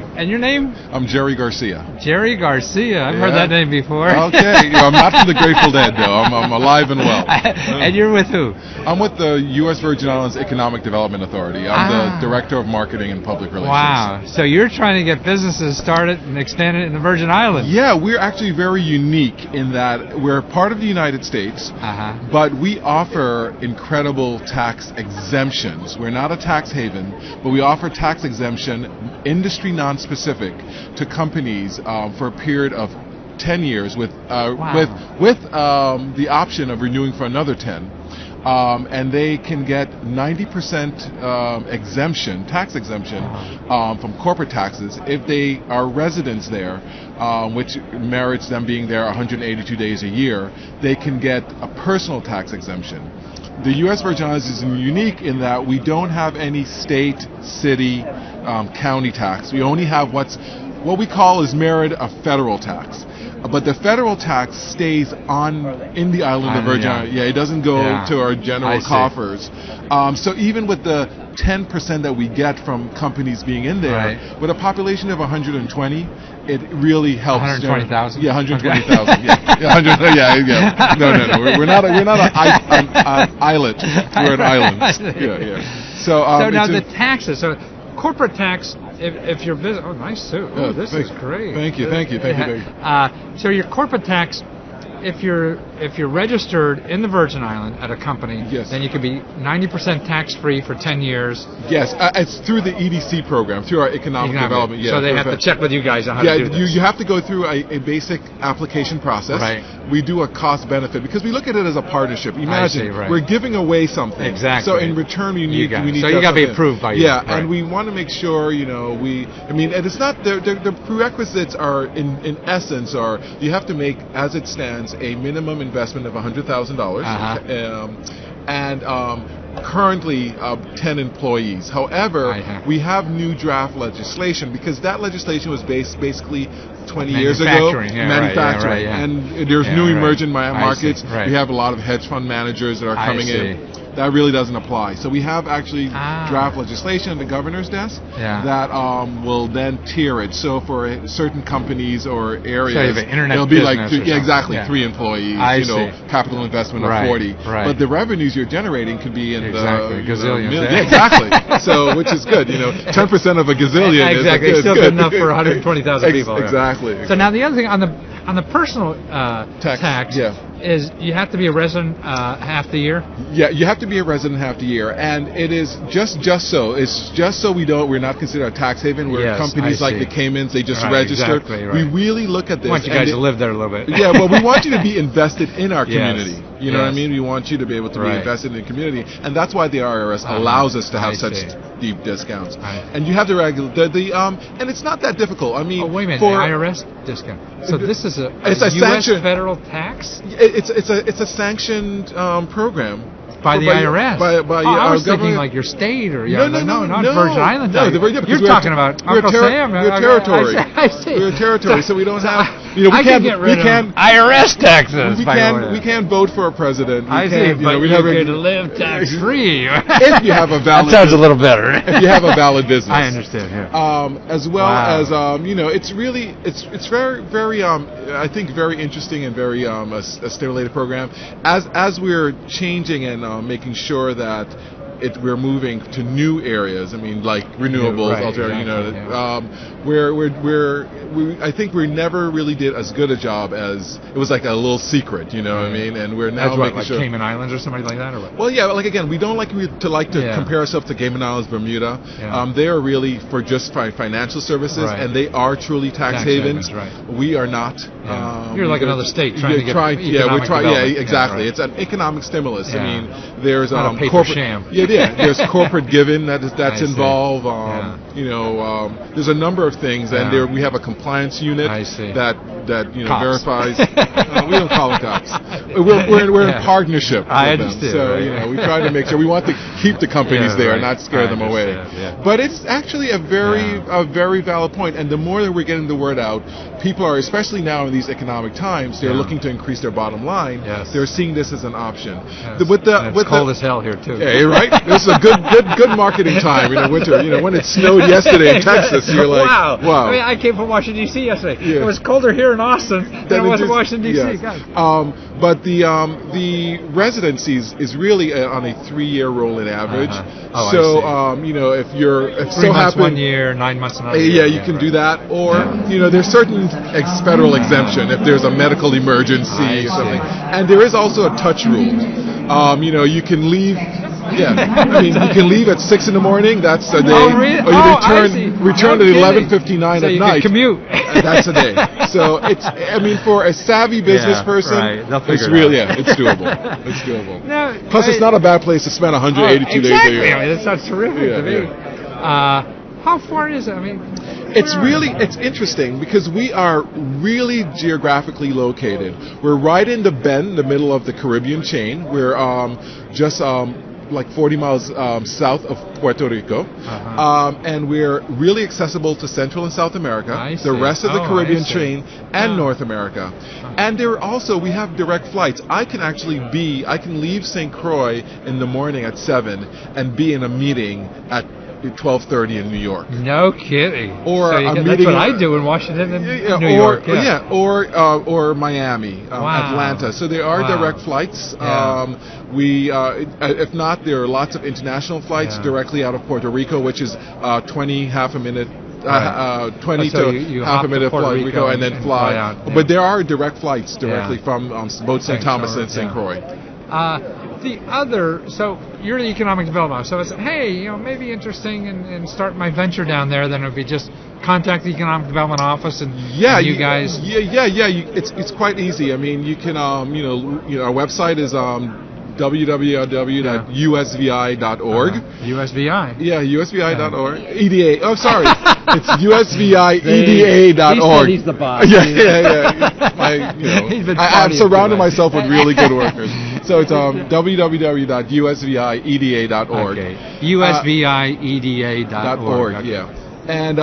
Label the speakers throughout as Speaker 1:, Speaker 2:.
Speaker 1: And your name?
Speaker 2: I'm Jerry Garcia.
Speaker 1: Jerry Garcia. I've heard that name before.
Speaker 2: Okay. I'm not from the Grateful Dead, though. I'm alive and well.
Speaker 1: And you're with who?
Speaker 2: I'm with the U.S. Virgin Islands Economic Development Authority. I'm the Director of Marketing and Public Relations.
Speaker 1: Wow. So you're trying to get businesses started and expanded in the Virgin Islands.
Speaker 2: Yeah, we're actually very unique in that we're part of the United States, but we offer incredible tax exemptions. We're not a tax haven, but we offer tax exemption, industry non-specific, to companies for a period of 10 years with the option of renewing for another 10. And they can get 90% exemption, tax exemption, from corporate taxes if they are residents there, which merits them being there 182 days a year. They can get a personal tax exemption. The U.S. Virgin Islands is unique in that we don't have any state, city, county tax. We only have what we call is merit a federal tax. But the federal tax stays in the island of Virgin Islands. Yeah, it doesn't go to our general coffers. So even with the 10% that we get from companies being in there, with a population of 120, it really helps.
Speaker 1: 120,000?
Speaker 2: Yeah, 120,000. Yeah. No. We're not an islet. We're an island. Yeah. So
Speaker 1: now the taxes. So corporate tax. If your business, nice suit. Oh, this is great.
Speaker 2: Thank you.
Speaker 1: So your corporate tax, if you're registered in the Virgin Island at a company, then you can be 90% tax free for 10 years.
Speaker 2: Yes, it's through the EDC program, through our economic development.
Speaker 1: So they have to check with you guys on how to do this.
Speaker 2: You have to go through a basic application process.
Speaker 1: Right.
Speaker 2: We do a cost benefit because we look at it as a partnership. Imagine we're giving away something.
Speaker 1: Exactly.
Speaker 2: So in return, we need.
Speaker 1: So you got to be approved by you.
Speaker 2: Yeah, and we want to make sure and it's not the prerequisites are in essence are you have to make, as it stands, a minimum investment of $100,000 and currently 10 employees. However, we have new draft legislation because that legislation was basically 20 years ago. Manufacturing. And there's new emerging markets. We have a lot of hedge fund managers that are coming in. That really doesn't apply. So we have actually draft legislation at the governor's desk that will then tier it. So for certain companies or areas, it'll be like 3 employees. Capital investment of 40. But the revenues you're generating could be in the
Speaker 1: gazillions.
Speaker 2: Exactly. So which is good. 10% of a gazillion is
Speaker 1: still good enough for 120,000 people.
Speaker 2: Exactly.
Speaker 1: So now the other thing on the personal tax is you have to be a resident half the year?
Speaker 2: Yeah, you have to be a resident half the year, and it is just so. It's just so we're not considered a tax haven. Where companies like the Caymans, they just register.
Speaker 1: Exactly,
Speaker 2: We really look at this.
Speaker 1: We want you guys to live there a little bit.
Speaker 2: Yeah, well, we want you to be invested in our community. You know what I mean? We want you to be able to be invested in the community, and that's why the IRS allows us to have such deep discounts. And you have the regular, and it's not that difficult. I mean,
Speaker 1: wait a minute, the IRS discount. So this is a U.S. federal tax?
Speaker 2: It's a sanctioned program.
Speaker 1: By the IRS?
Speaker 2: By
Speaker 1: I was thinking
Speaker 2: government.
Speaker 1: like your state or
Speaker 2: not
Speaker 1: Virgin Islands.
Speaker 2: You're
Speaker 1: talking about Uncle Sam.
Speaker 2: We're territory.
Speaker 1: I see.
Speaker 2: We're a territory, so we don't have.
Speaker 1: We can't get rid of IRS taxes.
Speaker 2: We can't vote for a president.
Speaker 1: I see, but you're going to live tax free.
Speaker 2: If you have a valid.
Speaker 1: That sounds a little better.
Speaker 2: If you have a valid business.
Speaker 1: I understand. Yeah.
Speaker 2: As well as it's really it's very I think very interesting and very a stimulated program as we're changing and making sure that we're moving to new areas. I mean, like renewables, I think we never really did as good a job as it was like a little secret, what I mean? And we're now making sure.
Speaker 1: Cayman Islands or something like that, or what?
Speaker 2: Well, yeah, like again, we don't like to compare ourselves to Cayman Islands, Bermuda. They are really for just financial services, and they are truly tax havens. We are not.
Speaker 1: You're like another state trying to get economic development.
Speaker 2: Exactly. It's an economic stimulus. I mean, there's
Speaker 1: paper sham.
Speaker 2: There's corporate giving that's involved. There's a number of things, and we have a compliance unit that verifies. We don't call them cops. We're in partnership with them. So we try to make sure we want keep the companies there and not scare them away.
Speaker 1: Yeah.
Speaker 2: But it's actually a very valid point. And the more that we're getting the word out, people are, especially now in these economic times, they're looking to increase their bottom line.
Speaker 1: Yes.
Speaker 2: They're seeing this as an option.
Speaker 1: Yes. It's cold as hell here too.
Speaker 2: Yeah, right. This is a good marketing time in the winter. You know, when it snowed yesterday in Texas, you're like, wow.
Speaker 1: I mean, I came from Washington D.C. yesterday.
Speaker 2: Yeah.
Speaker 1: It was colder here in Austin than it was in Washington D.C.
Speaker 2: Yes. But the residencies is really on a 3-year rolling average. You know, if
Speaker 1: 3 months 1 year, 9 months another year.
Speaker 2: You can do that. Or you know, there's certain federal exemption if there's a medical emergency or something. And there is also a touch rule. You know, you can leave. Yeah, I mean, you can leave at 6 in the morning. That's a day.
Speaker 1: Oh, really?
Speaker 2: Or you return at 11:59 at night.
Speaker 1: Can commute.
Speaker 2: That's a day. So it's. I mean, for a savvy business person, it's really it's doable. It's doable.
Speaker 1: No,
Speaker 2: Plus, it's not a bad place to spend 182 days a year.
Speaker 1: I mean, that's terrific to me. How far is it? I mean,
Speaker 2: it's interesting because we are really geographically located. We're right in the bend, the middle of the Caribbean chain. We're just like 40 miles south of Puerto Rico, and we're really accessible to Central and South America, the rest of the Caribbean chain, and North America. And we have direct flights. I can leave St. Croix in the morning at 7 and be in a meeting at 12:30 in New York.
Speaker 1: No kidding.
Speaker 2: Or
Speaker 1: that's what I do in Washington and New York.
Speaker 2: Or Miami, Atlanta. So there are direct flights. If not, there are lots of international flights directly out of Puerto Rico, which is 20 half a minute. 20 to half a minute Puerto Rico and then fly
Speaker 1: out. Yeah.
Speaker 2: But there are direct flights directly from both St. Thomas and St. Croix.
Speaker 1: So you're the economic development. So it's, hey, you know, maybe interesting in start my venture down there. Then it would be just contact the economic development office and you guys.
Speaker 2: It's quite easy. I mean, you can our website is www.usvi.org.
Speaker 1: USVI.
Speaker 2: Yeah, usvi.org. EDA. Oh, sorry. It's usvieda.org.
Speaker 1: He's the boss.
Speaker 2: I've surrounded myself with really good workers. So it's www.usvieda.org.
Speaker 1: Okay. usvieda.org.
Speaker 2: Okay. Yeah. And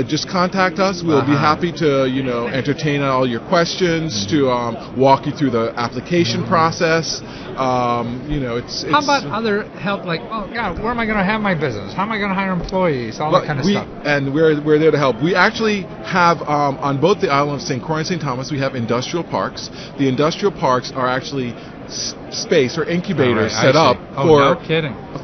Speaker 2: just contact us. We'll be happy to entertain all your questions, to walk you through the application process. It's
Speaker 1: how about other help, like, oh God, where am I going to have my business? How am I going to hire employees? All that kind of stuff.
Speaker 2: And we're there to help. We actually have on both the island of St. Croix and St. Thomas, we have industrial parks. The industrial parks are actually space or incubators set up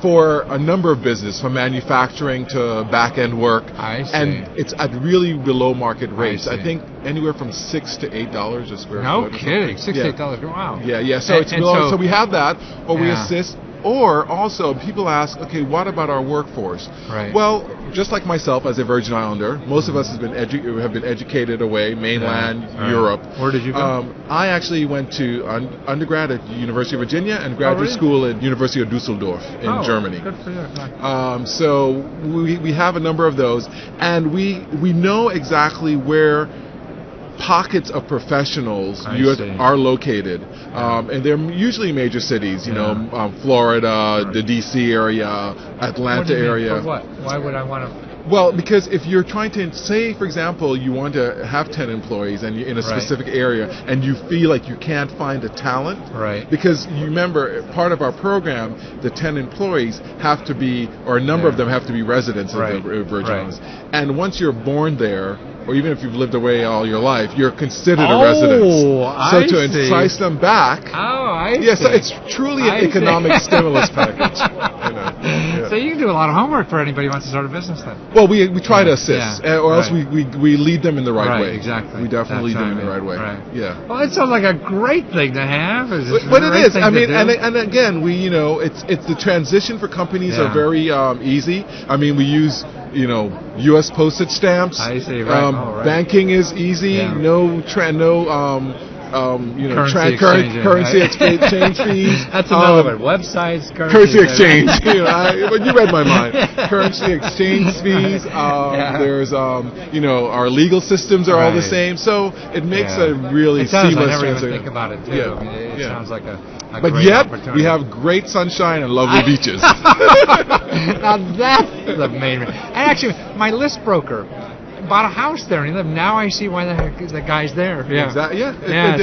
Speaker 2: for a number of business, from manufacturing to back-end work. And it's at really below market rates. I think anywhere from $6 to $8 a square foot.
Speaker 1: No kidding, $6 to $8. Wow.
Speaker 2: Yeah. So it's below. So we have that, or we assist. Or also, people ask, okay, what about our workforce?
Speaker 1: Right.
Speaker 2: Well, just like myself as a Virgin Islander, most of us have been educated away, mainland Europe.
Speaker 1: Where did you go?
Speaker 2: I actually went to undergrad at University of Virginia and graduate school at University of Dusseldorf in Germany.
Speaker 1: Good for you.
Speaker 2: So we have a number of those, and we know exactly where pockets of professionals are located, and they're usually major cities. Florida, the D.C. area, Atlanta area.
Speaker 1: For what? Why would I want to?
Speaker 2: Well, because if you're trying to say, for example, you want to have 10 employees and you're in a specific area, and you feel like you can't find a talent, because you remember part of our program, the 10 employees have to be, or a number of them have to be residents of the Virgin Islands, and once you're born there, or even if you've lived away all your life, you're considered a resident. So to entice them back, so it's truly an economic stimulus package.
Speaker 1: So you can do a lot of homework for anybody who wants to start a business then.
Speaker 2: Well, we try to assist, or else we lead them in the right way.
Speaker 1: Exactly.
Speaker 2: We definitely lead them in the right way. Yeah.
Speaker 1: Well, it sounds like a great thing to have.
Speaker 2: But it is. I mean, and again, it's the transition for companies are very easy. I mean, we use U.S. postage stamps.
Speaker 1: I see.
Speaker 2: Banking is easy. No currency exchange fees.
Speaker 1: That's another one. Websites,
Speaker 2: currency exchange. You read my mind. Currency exchange fees. There's our legal systems are all the same, so it makes a really seamless.
Speaker 1: I never even think about it too.
Speaker 2: Yeah.
Speaker 1: I mean, it sounds like a
Speaker 2: but
Speaker 1: great
Speaker 2: yet
Speaker 1: opportunity.
Speaker 2: we have great sunshine and lovely beaches.
Speaker 1: Now that's the main. And actually, my list broker bought a house there, and he lived. Now I see why the guy's there. Yeah,
Speaker 2: exactly.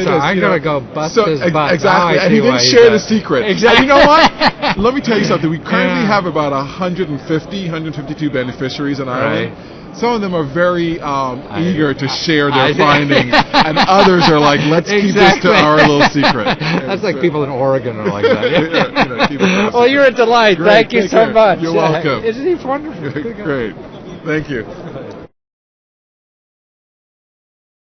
Speaker 1: So I'm gonna go bust his butt.
Speaker 2: Exactly, and he didn't share the secret. Exactly. And you know what? Let me tell you something. We currently have about 152 beneficiaries in Ireland.
Speaker 1: Right.
Speaker 2: Some of them are very eager to share their findings, and others are like, let's keep this to our little secret.
Speaker 1: That's like people in Oregon are like that.
Speaker 2: Keep it
Speaker 1: well, you're a delight.
Speaker 2: Great.
Speaker 1: Thank you so much.
Speaker 2: You're welcome.
Speaker 1: Isn't he wonderful?
Speaker 2: Great. Thank you.